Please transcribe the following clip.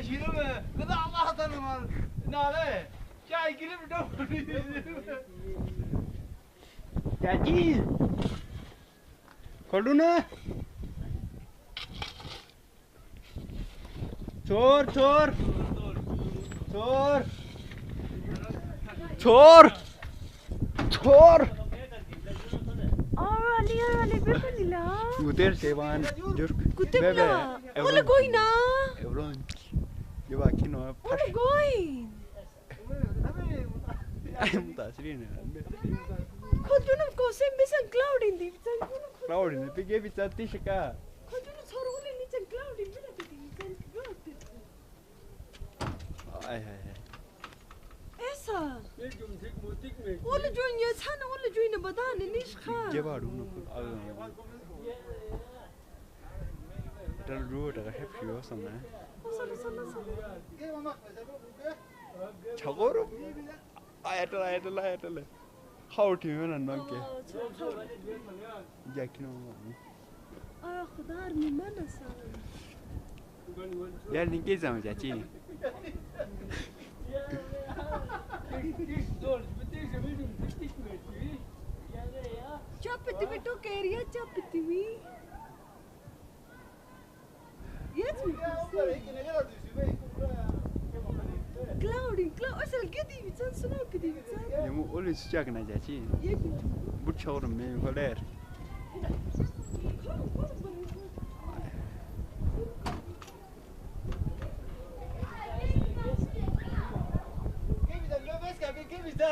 Chị nó cái đó mà tao mà nào đây trai kia nó đâu Chà chi còn luôn á chor chor chor chor chor Ali bebelila. Guter sevan jurk Kutebla. Ola goina. Evron Lleva aquí no Ola goin. متأثرين Kodunum kosen besan cloudin di. Cloud in the big give it a tishaka. Kodunum sorun ni chan cloudin bila bidi. Esa. Ola join ya sana ola join badan ni shkha. Give out Tell road I have you or something. Chagoro. I had a how to you and monkey. Jack no. Ah, khudar mi mana sa. Yeah, Ninkies on Jachi. Chapati beto keriya chapati mi. Yes, clouding, asal kedi bitan suno kedi bitan. You always check na Jachi. But show them me for there. Give me the